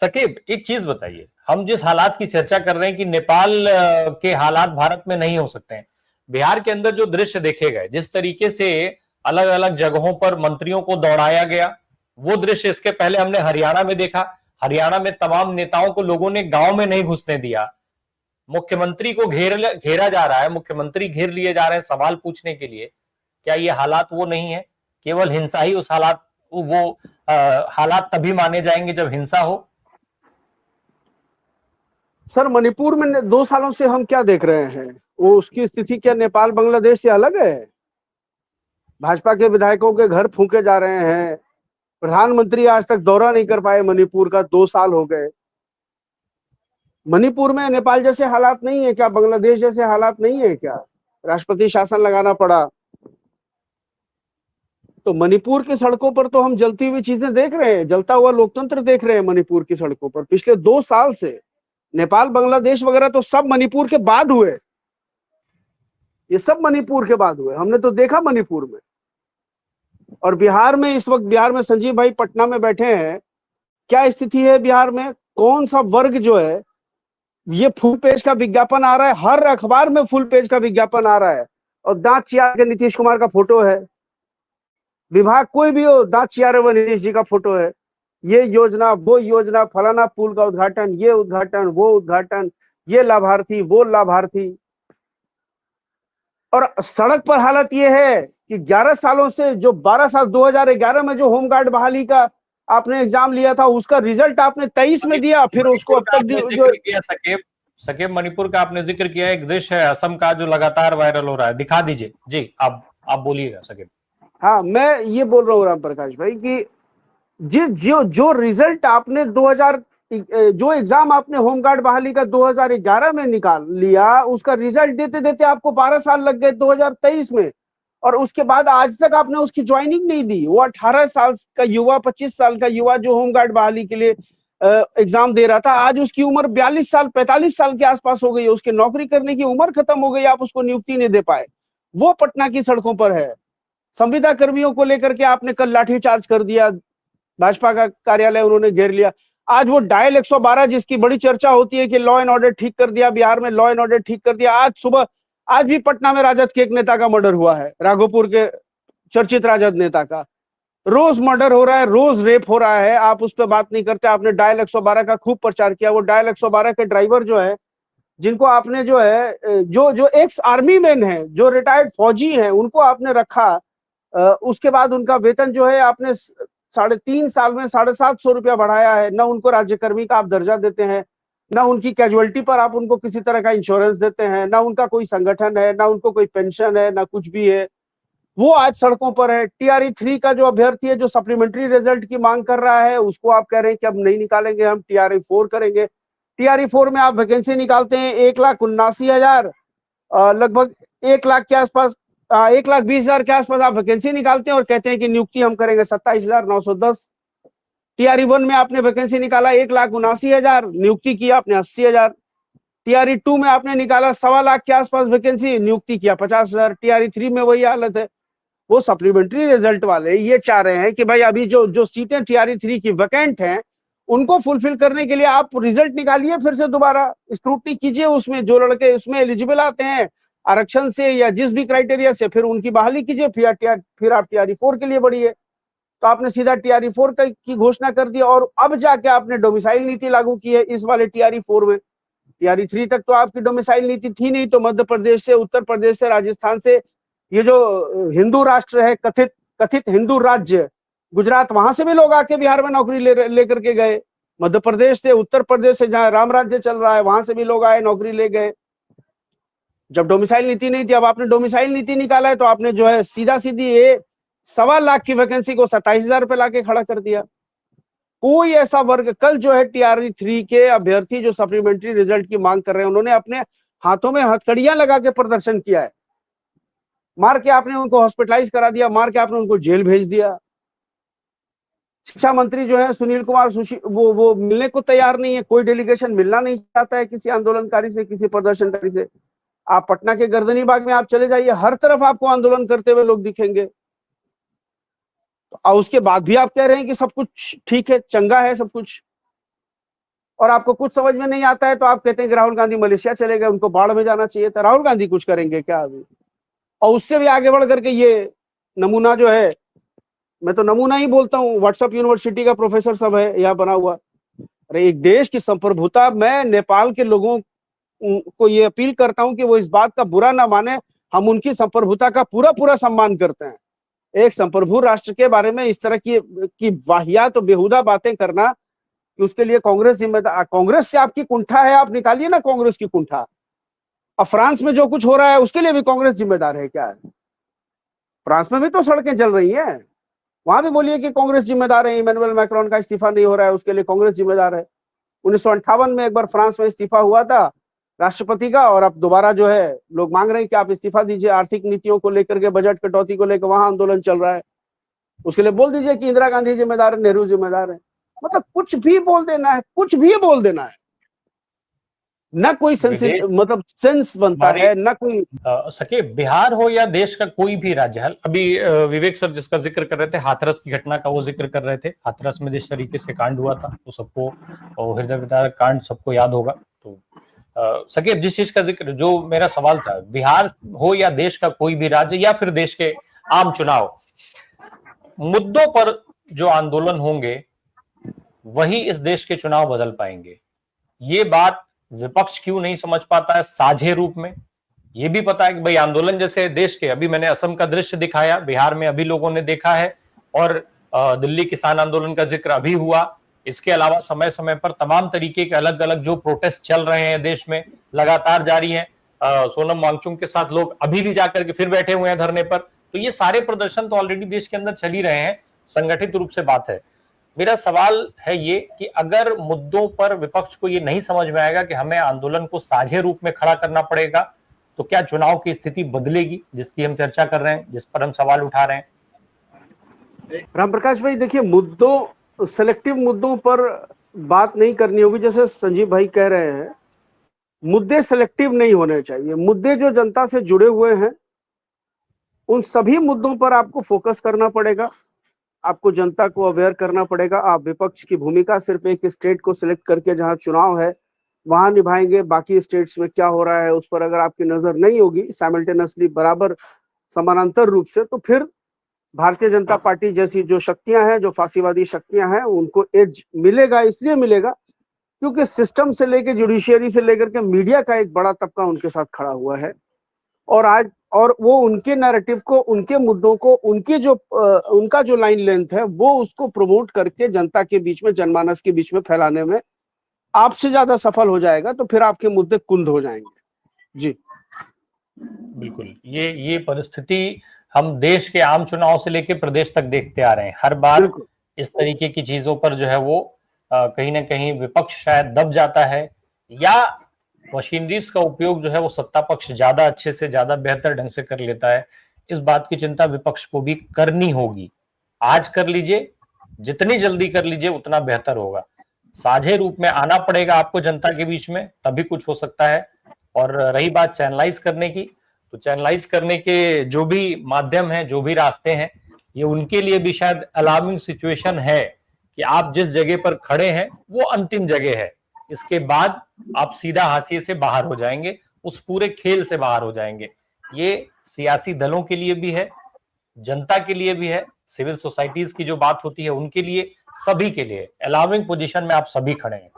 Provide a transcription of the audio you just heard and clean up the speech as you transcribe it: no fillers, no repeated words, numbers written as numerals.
सकीब, एक चीज बताइए, हम जिस हालात की चर्चा कर रहे हैं कि नेपाल के हालात भारत में नहीं हो सकते हैं, बिहार के अंदर जो दृश्य देखे गए, जिस तरीके से अलग अलग जगहों पर मंत्रियों को दौड़ाया गया, वो दृश्य इसके पहले हमने हरियाणा में देखा। हरियाणा में तमाम नेताओं को लोगों ने गांव में नहीं घुसने दिया। मुख्यमंत्री को घेरा जा रहा है, मुख्यमंत्री घेर लिए जा रहे हैं सवाल पूछने के लिए। क्या ये हालात वो नहीं है? केवल हिंसा ही उस हालात तभी माने जाएंगे जब हिंसा हो। सर, मणिपुर में 2 सालों से हम क्या देख रहे हैं? वो उसकी स्थिति क्या नेपाल बांग्लादेश से अलग है? भाजपा के विधायकों के घर फूके जा रहे हैं। प्रधानमंत्री आज तक दौरा नहीं कर पाए मणिपुर का, 2 साल हो गए। मणिपुर में नेपाल जैसे हालात नहीं है क्या? बांग्लादेश जैसे हालात नहीं है क्या? राष्ट्रपति शासन लगाना पड़ा। तो मणिपुर की सड़कों पर तो हम जलती हुई चीजें देख रहे हैं, जलता हुआ लोकतंत्र देख रहे हैं मणिपुर की सड़कों पर पिछले 2 साल से। नेपाल बांग्लादेश वगैरह तो सब मणिपुर के बाद हुए, ये सब मणिपुर के बाद हुए, हमने तो देखा मणिपुर में। और बिहार में इस वक्त, बिहार में संजीव भाई पटना में बैठे हैं, क्या स्थिति है बिहार में? कौन सा वर्ग जो है, ये फुल पेज का विज्ञापन आ रहा है, हर अखबार में फुल पेज का विज्ञापन आ रहा है, और दांत चियार के नीतीश कुमार का फोटो है। विभाग कोई भी हो, दांत चियारे हुए नीतीश जी का फोटो है। ये योजना, वो योजना, फलाना पुल का उद्घाटन, ये उद्घाटन, वो उद्घाटन, ये लाभार्थी, वो लाभार्थी। और सड़क पर हालत ये है कि 11 सालों से, जो 12 साल 2011 में जो होमगार्ड बहाली का आपने एग्जाम लिया था, उसका रिजल्ट आपने 23 में दिया, फिर उसको अब तक जो सकेब मणिपुर का आपने जिक्र किया, एक दृश्य है असम का जो लगातार वायरल हो रहा है, दिखा दीजिए जी। आप बोलिएगा सकेब। हाँ, मैं ये बोल रहा हूँ राम प्रकाश भाई कि जो रिजल्ट आपने 2000, जो एग्जाम आपने होमगार्ड बहाली का 2011 में निकाल लिया, उसका रिजल्ट देते देते आपको 12 साल लग गए 2023 में, और उसके बाद आज तक आपने उसकी ज्वाइनिंग नहीं दी। वो 18 साल का युवा, 25 साल का युवा जो होमगार्ड बहाली के लिए एग्जाम दे रहा था, आज उसकी उम्र 42 साल 45 साल के आसपास हो गई है, उसकी नौकरी करने की उम्र खत्म हो गई, आप उसको नियुक्ति नहीं दे पाए। वो पटना की सड़कों पर है। संविदा कर्मियों को लेकर के आपने कल लाठीचार्ज कर दिया, भाजपा का कार्यालय उन्होंने घेर लिया। आज वो डायल 112 जिसकी बड़ी चर्चा होती है कि लॉ एंड ऑर्डर ठीक कर दिया, बिहार में लॉ एंड ऑर्डर ठीक कर दिया, आज सुबह, आज भी पटना में राजद के एक नेता का मर्डर हुआ है, राघोपुर के चर्चित राजद नेता का। रोज मर्डर हो रहा है, रोज रेप हो रहा है, आप उस पर बात नहीं करते। आपने डायल 112 का खूब प्रचार किया। वो डायल 112 के ड्राइवर जो है, जिनको आपने जो है, जो एक्स आर्मी मैन है, जो रिटायर्ड फौजी हैं, उनको आपने रखा। उसके बाद उनका वेतन जो है आपने 3.5 साल में 750 रुपया बढ़ाया है। ना उनको राज्यकर्मी का आप दर्जा देते हैं, ना उनकी कैजुअलिटी पर आप उनको किसी तरह का इंश्योरेंस देते हैं, ना उनका कोई संगठन है, ना उनको कोई पेंशन है, ना कुछ भी है। वो आज सड़कों पर है। टीआरई 3 का जो अभ्यर्थी है, जो सप्लीमेंट्री रिजल्ट की मांग कर रहा है, उसको आप कह रहे हैं कि अब नहीं निकालेंगे, हम टीआरई 4 करेंगे। टीआरई 4 में आप वैकेंसी निकालते हैं 1,79,000, लगभग 1 लाख के आसपास, 1,20,000 के आसपास आप वैकेंसी निकालते हैं और कहते हैं कि नियुक्ति हम करेंगे 27,910। टीआरई 1 में आपने वैकेंसी निकाला 1,79,000, नियुक्ति किया आपने 80,000। टीआरई 2 में आपने निकाला 1.25 लाख के आसपास वैकेंसी, नियुक्ति किया 50,000। टीआरई 3 में वही हालत है। वो सप्लीमेंट्री रिजल्ट वाले ये चाह रहे हैं कि भाई अभी जो सीटें टीआरई 3 की वैकेंट हैं, उनको फुलफिल करने के लिए आप रिजल्ट निकालिए, फिर से दोबारा स्क्रूटनी कीजिए, उसमें जो लड़के उसमें एलिजिबल आते हैं आरक्षण से या जिस भी क्राइटेरिया से, फिर उनकी बहाली कीजिए, फिर आप टीआरई 4 के लिए बढ़िए। तो आपने सीधा टीआरई 4 की घोषणा कर दी, और अब जाके आपने डोमिसाइल नीति लागू की है इस वाले टीआरई 4 में। टीआरई 3 तक तो आपकी डोमिसाइल नीति थी नहीं, तो मध्य प्रदेश से, उत्तर प्रदेश से, राजस्थान से, ये जो हिंदू राष्ट्र है, कथित हिंदू राज्य गुजरात, वहां से भी लोग आके बिहार में नौकरी लेकर के गए। मध्य प्रदेश से, उत्तर प्रदेश से, जहां राम राज्य चल रहा है, वहां से भी लोग आए, नौकरी ले गए। जब डोमिसाइल नीति नहीं थी, अब आपने डोमिसाइल नीति निकाला है, तो आपने जो है सीधा सीधी 1.25 लाख की वैकेंसी को 27,000 रुपए लाके खड़ा कर दिया। कोई ऐसा वर्ग, कल जो है टीआरई 3 के अभ्यर्थी जो सप्लीमेंट्री रिजल्ट की मांग कर रहे हैं, उन्होंने अपने हाथों में हथकड़ियां लगा के प्रदर्शन किया है। मार के आपने उनको हॉस्पिटलाइज करा दिया, मार के आपने उनको जेल भेज दिया। शिक्षा मंत्री जो है सुनील कुमार वो मिलने को तैयार नहीं है, कोई डेलीगेशन मिलना नहीं चाहता है किसी आंदोलनकारी से, किसी प्रदर्शनकारी से। आप पटना के गर्दनी बाग में आप चले जाइए, हर तरफ आपको आंदोलन करते हुए लोग दिखेंगे। और उसके बाद भी आप कह रहे हैं कि सब कुछ ठीक है, चंगा है सब कुछ। और आपको कुछ समझ में नहीं आता है तो आप कहते हैं कि राहुल गांधी मलेशिया चले गए, उनको बाढ़ में जाना चाहिए था। राहुल गांधी कुछ करेंगे क्या अभी? और उससे भी आगे बढ़ करके ये नमूना जो है, मैं तो नमूना ही बोलता हूँ, व्हाट्सएप यूनिवर्सिटी का प्रोफेसर सब है यहाँ बना हुआ। अरे एक देश की संप्रभुता, मैं नेपाल के लोगों को ये अपील करता हूं कि वो इस बात का बुरा ना माने, हम उनकी संप्रभुता का पूरा पूरा सम्मान करते हैं। एक संप्रभु राष्ट्र के बारे में इस तरह की वाहियात तो बेहुदा बातें करना, कि उसके लिए कांग्रेस जिम्मेदार। कांग्रेस से आपकी कुंठा है, आप निकालिए ना कांग्रेस की कुंठा। अब फ्रांस में जो कुछ हो रहा है उसके लिए भी कांग्रेस जिम्मेदार है क्या? फ्रांस में भी तो सड़कें जल रही हैं, वहां भी बोलिए कि कांग्रेस जिम्मेदार है। इमैनुअल मैक्रोन का इस्तीफा नहीं हो रहा है, उसके लिए कांग्रेस जिम्मेदार है। 1958 में एक बार फ्रांस में इस्तीफा हुआ था राष्ट्रपति का, और अब दोबारा जो है लोग मांग रहे हैं कि आप इस्तीफा दीजिए। आर्थिक नीतियों को लेकर के, बजट कटौती को लेकर वहां आंदोलन चल रहा है, उसके लिए बोल दीजिए कि इंदिरा गांधी जिम्मेदार है, नेहरू जिम्मेदार है। मतलब कुछ भी बोल देना है, कुछ भी बोल देना है, न कोई विदेश मतलब सेंस बनता हमारी है, न कोई। सके बिहार हो या देश का कोई भी राज्य है। अभी विवेक सर जिसका जिक्र कर रहे थे, हाथरस की घटना का वो जिक्र कर रहे थे। हाथरस में जिस तरीके से कांड हुआ था वो सबको, और हृदय विदारक कांड सबको याद होगा। तो सके जिस चीज का जिक्र, जो मेरा सवाल था, बिहार हो या देश का कोई भी राज्य या फिर देश के आम चुनाव, मुद्दों पर जो आंदोलन होंगे वही इस देश के चुनाव बदल पाएंगे। ये बात विपक्ष क्यों नहीं समझ पाता है साझे रूप में? ये भी पता है कि भाई आंदोलन जैसे देश के, अभी मैंने असम का दृश्य दिखाया, बिहार में अभी लोगों ने देखा है, और दिल्ली किसान आंदोलन का जिक्र अभी हुआ। इसके अलावा समय समय पर तमाम तरीके के अलग अलग जो प्रोटेस्ट चल रहे हैं देश में, लगातार जारी है। सोनम वांगचुक के साथ लोग अभी भी जाकर के फिर बैठे हुए हैं धरने पर। तो ये सारे प्रदर्शन तो ऑलरेडी देश के अंदर चल ही रहे हैं, संगठित रूप से बात है। मेरा सवाल है ये कि अगर मुद्दों पर विपक्ष को ये नहीं समझ में आएगा कि हमें आंदोलन को साझे रूप में खड़ा करना पड़ेगा, तो क्या चुनाव की स्थिति बदलेगी, जिसकी हम चर्चा कर रहे हैं, जिस पर हम सवाल उठा रहे हैं? राम प्रकाश भाई देखिए, मुद्दों, सेलेक्टिव मुद्दों पर बात नहीं करनी होगी। जैसे संजीव भाई कह रहे हैं, मुद्दे सेलेक्टिव नहीं होने चाहिए। मुद्दे जो जनता से जुड़े हुए हैं उन सभी मुद्दों पर आपको फोकस करना पड़ेगा, आपको जनता को अवेयर करना पड़ेगा। आप विपक्ष की भूमिका सिर्फ एक स्टेट को सिलेक्ट करके जहां चुनाव है वहां निभाएंगे, बाकी स्टेट्स में क्या हो रहा है उस पर अगर आपकी नजर नहीं होगी साइमल्टेनियसली, बराबर समानांतर रूप से, तो फिर भारतीय जनता पार्टी जैसी जो शक्तियां हैं, जो फांसीवादी शक्तियां हैं, उनको एज मिलेगा। इसलिए मिलेगा क्योंकि सिस्टम से लेकर, जुडिशियरी से लेकर के मीडिया का एक बड़ा तबका उनके साथ खड़ा हुआ है। और आज, और वो उनके नैरेटिव को, उनके मुद्दों को, उनके जो उनका जो लाइन लेंथ है वो उसको प्रमोट करके जनता के बीच में, जनमानस के बीच में फैलाने में आपसे ज्यादा सफल हो जाएगा। तो फिर आपके मुद्दे कुंद हो जाएंगे। जी बिल्कुल, ये परिस्थिति हम देश के आम चुनाव से लेकर प्रदेश तक देखते आ रहे हैं। हर बार इस तरीके की चीजों पर जो है वो कहीं ना कहीं विपक्ष शायद दब जाता है, या मशीनरीज का उपयोग जो है वो सत्ता पक्ष ज्यादा अच्छे से, ज्यादा बेहतर ढंग से कर लेता है। इस बात की चिंता विपक्ष को भी करनी होगी। आज कर लीजिए, जितनी जल्दी कर लीजिए उतना बेहतर होगा। साझे रूप में आना पड़ेगा आपको जनता के बीच में, तभी कुछ हो सकता है। और रही बात चैनलाइज करने की, तो चैनलाइज करने के जो भी माध्यम हैं, जो भी रास्ते हैं, ये उनके लिए भी शायद अलार्मिंग सिचुएशन है कि आप जिस जगह पर खड़े हैं वो अंतिम जगह है। इसके बाद आप सीधा हाशिए से बाहर हो जाएंगे, उस पूरे खेल से बाहर हो जाएंगे। ये सियासी दलों के लिए भी है, जनता के लिए भी है, सिविल सोसाइटीज की जो बात होती है उनके लिए, सभी के लिए अलार्मिंग पोजीशन में आप सभी खड़े हैं।